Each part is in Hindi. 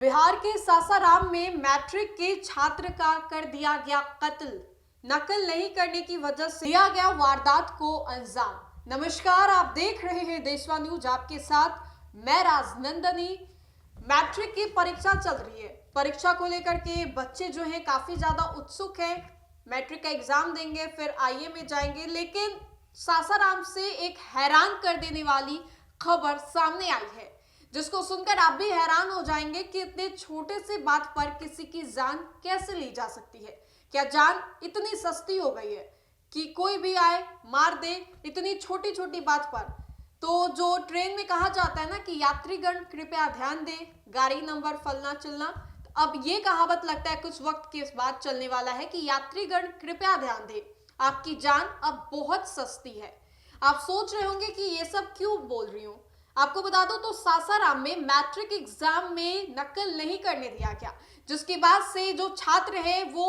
बिहार के सासाराम में मैट्रिक के छात्र का कर दिया गया कत्ल। नकल नहीं करने की वजह से दिया गया वारदात को अंजाम। नमस्कार, आप देख रहे हैं देशवा न्यूज, आपके साथ मैं राजनंदनी। मैट्रिक की परीक्षा चल रही है। परीक्षा को लेकर के बच्चे जो हैं काफी ज्यादा उत्सुक हैं। मैट्रिक का एग्जाम देंगे, फिर आईए में जाएंगे, लेकिन सासाराम से एक हैरान कर देने वाली खबर सामने आई है, जिसको सुनकर आप भी हैरान हो जाएंगे कि इतने छोटे से बात पर किसी की जान कैसे ली जा सकती है। क्या जान इतनी सस्ती हो गई है कि कोई भी आए मार दे इतनी छोटी छोटी बात पर। तो जो ट्रेन में कहा जाता है ना कि यात्रीगण कृपया ध्यान दें, गाड़ी नंबर फलना चलना, तो अब ये कहावत लगता है कुछ वक्त के बाद चलने वाला है कि यात्रीगण कृपया ध्यान दें, आपकी जान अब बहुत सस्ती है। आप सोच रहे होंगे कि ये सब क्यों बोल रही हूं। आपको बता दो तो सासाराम में मैट्रिक एग्जाम में नकल नहीं करने दिया गया, जिसके बाद से जो छात्र है वो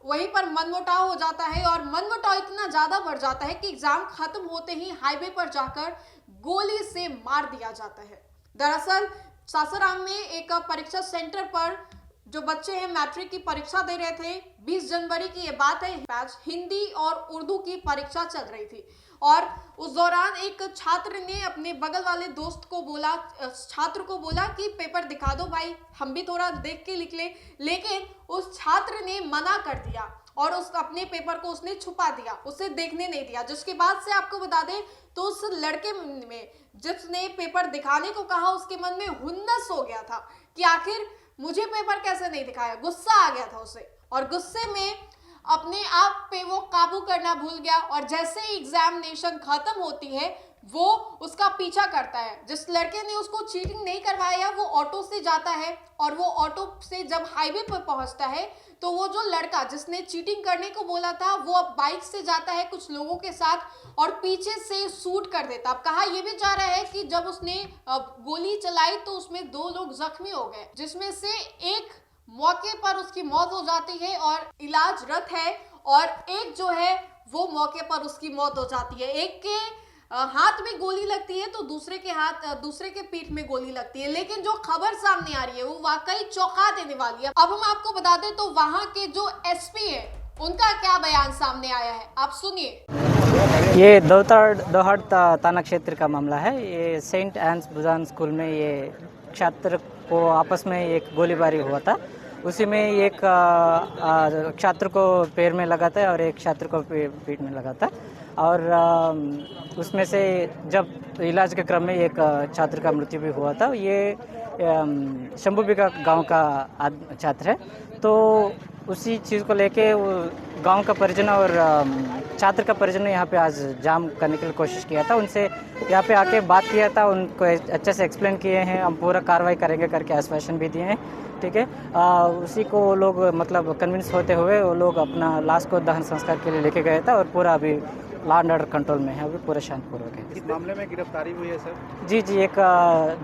वहीं पर मनमुटाव हो जाता है और मनमुटाव इतना ज्यादा बढ़ जाता है कि एग्जाम खत्म होते ही हाईवे पर जाकर गोली से मार दिया जाता है। दरअसल सासाराम में एक परीक्षा सेंटर पर जो बच्चे हैं मैट्रिक की परीक्षा दे रहे थे। 20 जनवरी की ये बात है। आज हिंदी और उर्दू की परीक्षा चल रही थी और उस दौरान एक छात्र ने अपने बगल वाले दोस्त को बोला, छात्र को बोला कि पेपर दिखा दो भाई, हम भी थोड़ा देख के लिख ले। लेकिन उस छात्र ने मना कर दिया और उस अपने पेपर को उसने छुपा दिया, उसे देखने नहीं दिया। जिसके बाद से आपको बता दें तो उस लड़के में जिसने पेपर दिखाने को कहा उसके मन में हुन्नस हो गया था कि आखिर मुझे पेपर कैसे नहीं दिखाया। गुस्सा आ गया था उसे और गुस्से में अपने आप पे वो काबू करना भूल गया और जैसे ही एग्जामिनेशन खत्म होती है वो उसका पीछा करता है। जिस लड़के ने उसको चीटिंग नहीं करवाया वो ऑटो से जाता है और वो ऑटो से जब हाईवे पर पहुंचता है तो वो जो लड़का जिसने चीटिंग करने को बोला था वो अब बाइक से जाता है कुछ लोगों के साथ और पीछे से शूट कर देता। अब कहा यह भी जा रहा है कि जब उसने गोली चलाई तो उसमें 2 लोग जख्मी हो गए, जिसमें से एक मौके पर उसकी मौत हो जाती है और इलाजरत है और एक जो है वो मौके पर उसकी मौत हो जाती है। एक के हाथ में गोली लगती है तो दूसरे के पीठ में गोली लगती है। लेकिन जो खबर सामने आ रही है वो वाकई चौंका देने वाली है। अब हम आपको बता दें तो वहां के जो एसपी है उनका क्या बयान सामने आया है, आप सुनिए। ये दोहड़ थाना क्षेत्र का मामला है। ये सेंट एन्स बुजान स्कूल में ये छात्र को आपस में एक गोलीबारी हुआ था। उसी में एक छात्र को पैर में लगा था और एक छात्र को पीठ में लगा था और उसमें से जब इलाज के क्रम में एक छात्र का मृत्यु भी हुआ था। ये शंभूबिका गांव का छात्र है। तो उसी चीज़ को लेके गांव का परिजन और छात्र का परिजन ने यहाँ पे आज जाम करने के लिए कोशिश किया था। उनसे यहाँ पे आके बात किया था, उनको अच्छे से एक्सप्लेन किए हैं, हम पूरा कार्रवाई करेंगे करके आश्वासन भी दिए हैं। ठीक है, उसी को वो लोग मतलब कन्विंस होते हुए वो लोग अपना लाश को दहन संस्कार के लिए लेके गए था और पूरा अभी लॉ एंड ऑर्डर कंट्रोल में है, अभी पूरा शांतिपूर्वक है। इस मामले में गिरफ्तारी हुई है सर? जी, एक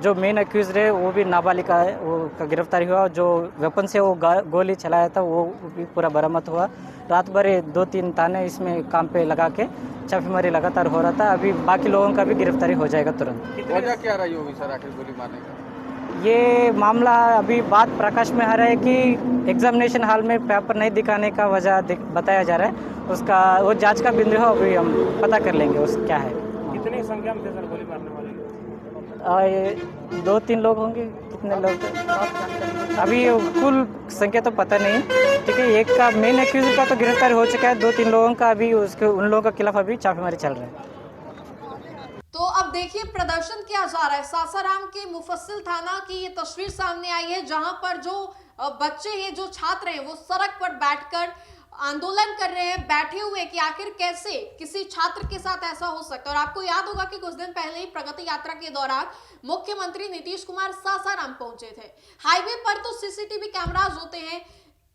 जो मेन अक्यूज है वो भी नाबालिग है, वो का गिरफ्तारी हुआ। जो वेपन से वो गोली चलाया था वो भी पूरा बरामद हुआ। रात भर 2-3 थाने इसमें काम पे लगा के छापेमारी लगातार हो रहा था। अभी बाकी लोगों का भी गिरफ्तारी हो जाएगा तुरंत। वजह क्या रही होगी सर आखिर गोली मारने का? ये मामला अभी बात प्रकाश में आ रहा है कि एग्जामिनेशन हॉल में पेपर नहीं दिखाने का वजह बताया जा रहा है। उसका वो जांच का बिंदु है, अभी हम पता कर लेंगे उस क्या है। कितनी संख्या में थे सर गोली मारने वाले? 2-3 लोग होंगे। कितने लोग अभी कुल संख्या तो पता नहीं। ठीक है, एक का मेन एक्यूज का तो गिरफ्तार हो चुका है। 2-3 लोगों का अभी उन लोगों के खिलाफ अभी छापेमारी चल रहा है। तो अब देखिए प्रदर्शन किया जा रहा है। सासाराम के मुफस्सिल थाना की ये तस्वीर सामने आई है, जहां पर जो बच्चे हैं, जो छात्र हैं, वो सड़क पर बैठकर आंदोलन कर रहे हैं, बैठे हुए कि आखिर कैसे किसी छात्र के साथ ऐसा हो सकता है। और आपको याद होगा कि कुछ दिन पहले ही प्रगति यात्रा के दौरान मुख्यमंत्री नीतीश कुमार सासाराम पहुंचे थे। हाईवे पर तो सीसीटीवी कैमरास होते हैं।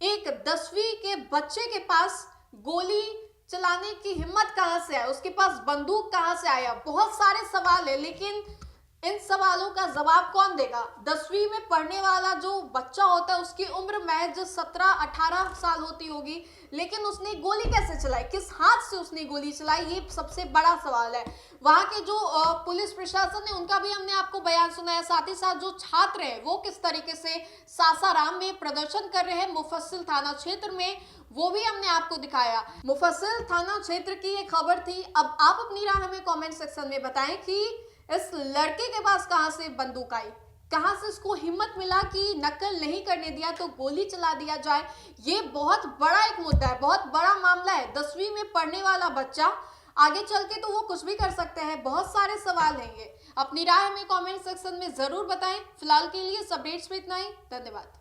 एक 10वीं के बच्चे के पास गोली चलाने की हिम्मत कहां से आई, उसके पास बंदूक कहां से आया, बहुत सारे सवाल है। लेकिन इन सवालों का जवाब कौन देगा? 10वीं में पढ़ने वाला जो बच्चा होता है उसकी उम्र महज 17-18 साल होती होगी, लेकिन उसने गोली कैसे चलाई, किस हाथ से उसने गोली चलाई, ये सबसे बड़ा सवाल है। वहां के जो पुलिस प्रशासन है उनका भी हमने आपको बयान सुनाया, साथ ही साथ जो छात्र हैं वो किस तरीके से सासाराम में प्रदर्शन कर रहे हैं मुफस्सिल थाना क्षेत्र में, वो भी हमने आपको दिखाया। मुफस्सिल थाना क्षेत्र की ये खबर थी। अब आप अपनी राय हमें कमेंट सेक्शन में बताएं कि इस लड़के के पास कहां से बंदूक आई, कहां से इसको हिम्मत मिला कि नकल नहीं करने दिया तो गोली चला दिया जाए। ये बहुत बड़ा एक मुद्दा है, बहुत बड़ा मामला है। 10वीं में पढ़ने वाला बच्चा, आगे चल के तो वो कुछ भी कर सकते हैं। बहुत सारे सवाल हैं ये। अपनी राय हमें कमेंट सेक्शन में जरूर बताएं। फिलहाल के लिए इस अपडेट्स में इतना ही। धन्यवाद।